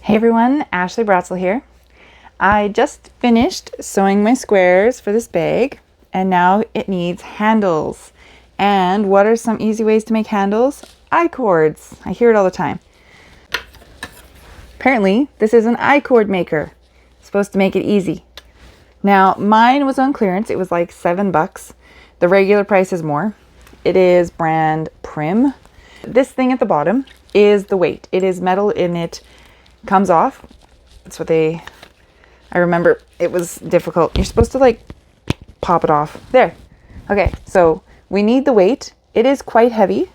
Hey everyone, Ashley Bratzel here. I just finished sewing my squares for this bag and now it needs handles. And what are some easy ways to make handles? I-cords. I hear it all the time. Apparently, this is an I-cord maker. It's supposed to make it easy. Now, mine was on clearance. It was like $7. The regular price is more. It is brand Prym. This thing at the bottom is the weight. It is metal and it comes off. That's what I remember it was difficult. You're supposed to like pop it off. There. Okay, so we need the weight. It is quite heavy.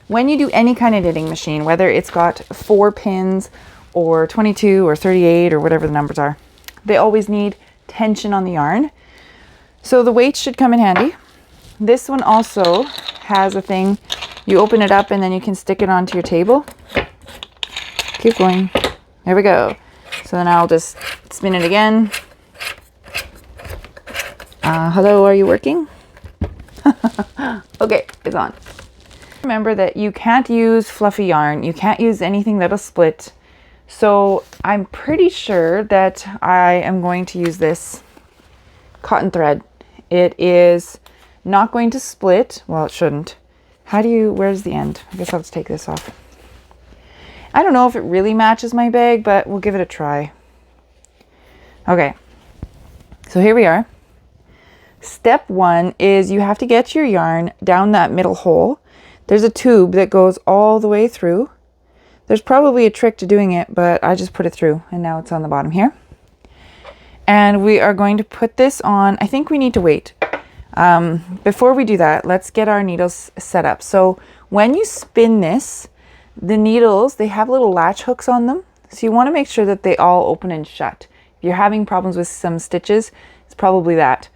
When you do any kind of knitting machine, whether it's got 4 pins or 22 or 38 or whatever the numbers are, they always need tension on the yarn. So the weight should come in handy. This one also has a thing. You open it up and then you can stick it onto your table. Keep going. There we go. So then I'll just spin it again. Hello, are you working? Okay, it's on. Remember that you can't use fluffy yarn. You can't use anything that'll split. So I'm pretty sure that I am going to use this cotton thread. It is not going to split. Well, it shouldn't. Where's the end? I guess I'll just take this off. I don't know if it really matches my bag, but we'll give it a try. Okay, so here we are. Step 1 is you have to get your yarn down that middle hole. There's a tube that goes all the way through. There's probably a trick to doing it, but I just put it through and now it's on the bottom here. And we are going to put this on. I think we need to wait. Before we do that, let's get our needles set up. So when you spin this, the needles, they have little latch hooks on them. So you want to make sure that they all open and shut. If you're having problems with some stitches, it's probably that.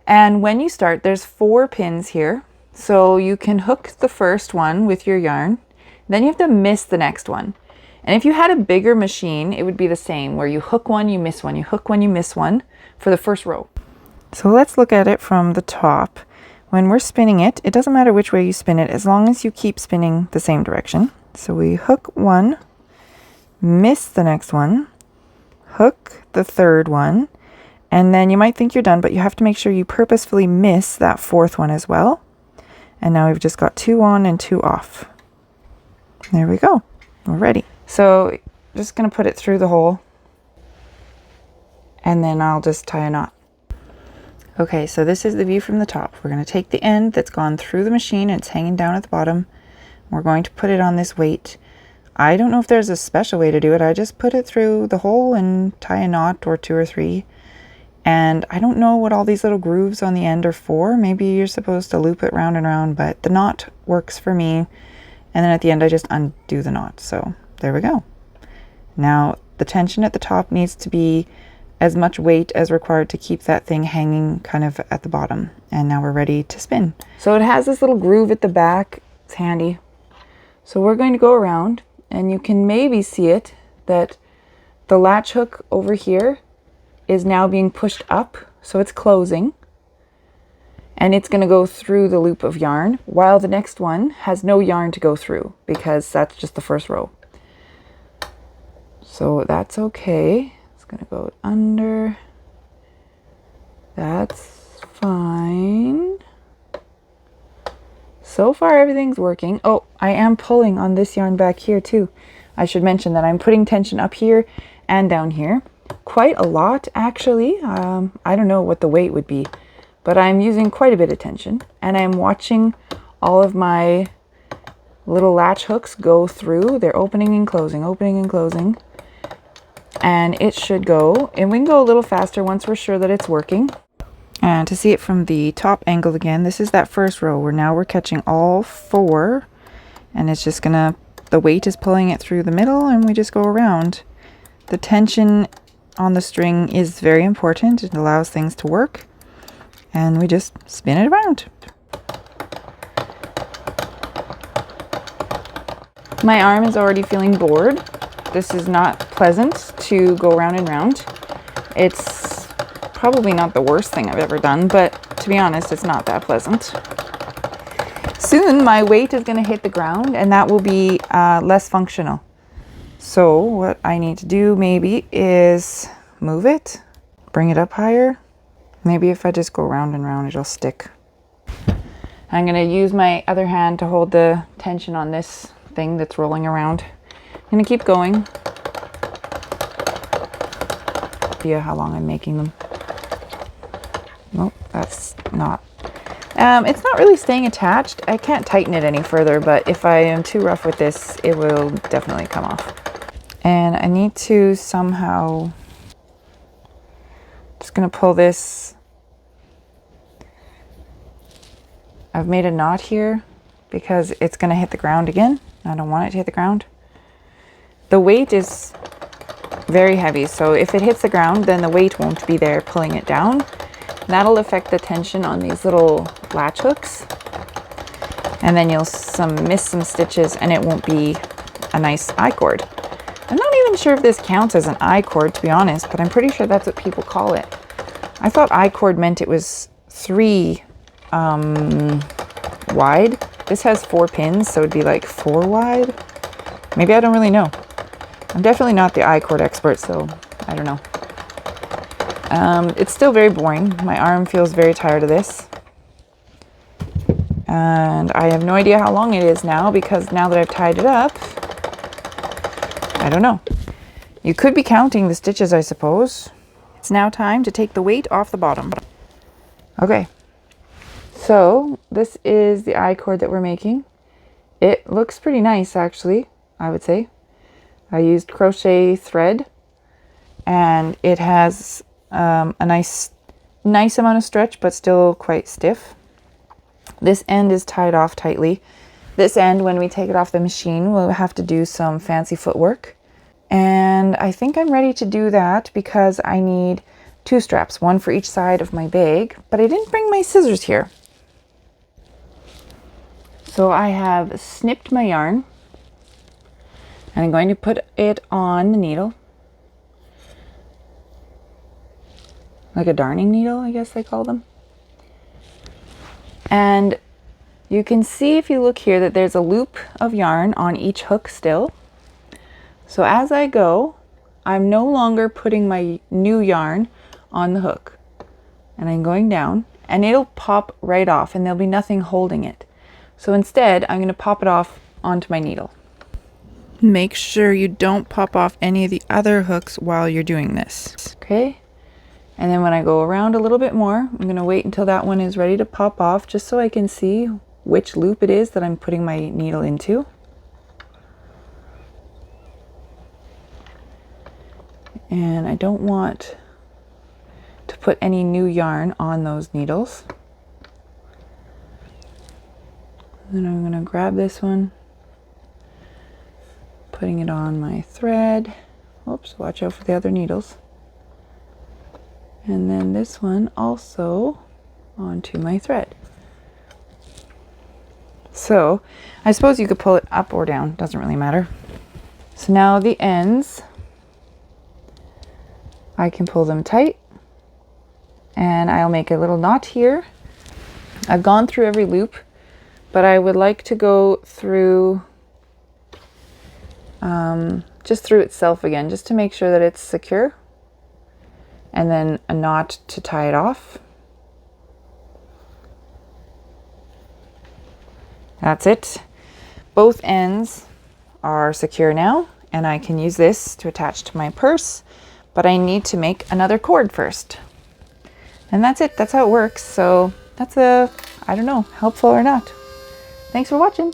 And when you start, there's 4 pins here. So you can hook the first one with your yarn. Then you have to miss the next one. And if you had a bigger machine, it would be the same, where you hook one, you miss one, you hook one, you miss one for the first row. So let's look at it from the top. When we're spinning it, it doesn't matter which way you spin it, as long as you keep spinning the same direction. So we hook one, miss the next one, hook the third one, and then you might think you're done, but you have to make sure you purposefully miss that 4th one as well. And now we've just got 2 on and 2 off. There we go. We're ready. So just going to put it through the hole and then I'll just tie a knot. Okay, so this is the view from the top. We're going to take the end that's gone through the machine and it's hanging down at the bottom. We're going to put it on this weight. I don't know if there's a special way to do it. I just put it through the hole and tie a knot or 2 or 3. And I don't know what all these little grooves on the end are for. Maybe you're supposed to loop it round and round, but the knot works for me. And then at the end, I just undo the knot. So there we go. Now the tension at the top needs to be as much weight as required to keep that thing hanging kind of at the bottom. And now we're ready to spin. So it has this little groove at the back. It's handy. So we're going to go around and you can maybe see it that the latch hook over here is now being pushed up. So it's closing and it's going to go through the loop of yarn while the next one has no yarn to go through because that's just the first row. So that's okay. It's going to go under. That's fine. So far everything's working. Oh, I am pulling on this yarn back here too. I should mention that I'm putting tension up here and down here. Quite a lot actually. I don't know what the weight would be, but I'm using quite a bit of tension and I'm watching all of my little latch hooks go through. They're opening and closing. And it should go, and we can go a little faster once we're sure that it's working. And to see it from the top angle again, this is that first row where now we're catching all 4 and it's just the weight is pulling it through the middle and we just go around. The tension on the string is very important. It allows things to work and we just spin it around. My arm is already feeling bored. This is not pleasant to go round and round. It's probably not the worst thing I've ever done, but to be honest, it's not that pleasant. Soon my weight is going to hit the ground and that will be less functional. So what I need to do maybe is move it, bring it up higher. Maybe if I just go round and round, it'll stick. I'm gonna use my other hand to hold the tension on this thing that's rolling around. I'm gonna keep going. See how long I'm making them. Nope, that's not. It's not really staying attached. I can't tighten it any further, but if I am too rough with this, it will definitely come off. And I need to somehow, just gonna pull this. I've made a knot here because it's gonna hit the ground again. I don't want it to hit the ground. The weight is very heavy, so if it hits the ground, then the weight won't be there pulling it down. That'll affect the tension on these little latch hooks. And then you'll miss some stitches and it won't be a nice I-cord. I'm not even sure if this counts as an I-cord, to be honest, but I'm pretty sure that's what people call it. I thought I-cord meant it was 3 wide. This has 4 pins, so it'd be like 4 wide. Maybe, I don't really know. I'm definitely not the I-cord expert, so I don't know. It's still very boring. My arm feels very tired of this. And I have no idea how long it is now, because now that I've tied it up, I don't know. You could be counting the stitches, I suppose. It's now time to take the weight off the bottom. Okay. So this is the I-cord that we're making. It looks pretty nice, actually, I would say. I used crochet thread, and it has a nice amount of stretch, but still quite stiff. This end is tied off tightly. This end, when we take it off the machine, we'll have to do some fancy footwork. And I think I'm ready to do that because I need 2 straps, one for each side of my bag, but I didn't bring my scissors here. So I have snipped my yarn, and I'm going to put it on the needle. Like a darning needle, I guess they call them. And you can see if you look here that there's a loop of yarn on each hook still. So as I go, I'm no longer putting my new yarn on the hook. And I'm going down, and it'll pop right off, and there'll be nothing holding it. So instead, I'm going to pop it off onto my needle. Make sure you don't pop off any of the other hooks while you're doing this. Okay? And then when I go around a little bit more, I'm going to wait until that one is ready to pop off, just so I can see which loop it is that I'm putting my needle into. And I don't want to put any new yarn on those needles. Then I'm going to grab this one, putting it on my thread. Oops, watch out for the other needles. And then this one also onto my thread. So I suppose you could pull it up or down, doesn't really matter. So now the ends, I can pull them tight, and I'll make a little knot here. I've gone through every loop, but I would like to go through just through itself again, just to make sure that it's secure. And then a knot to tie it off. That's it. Both ends are secure now, and I can use this to attach to my purse, but I need to make another cord first. And that's it. That's how it works. So that's I don't know, helpful or not. Thanks for watching.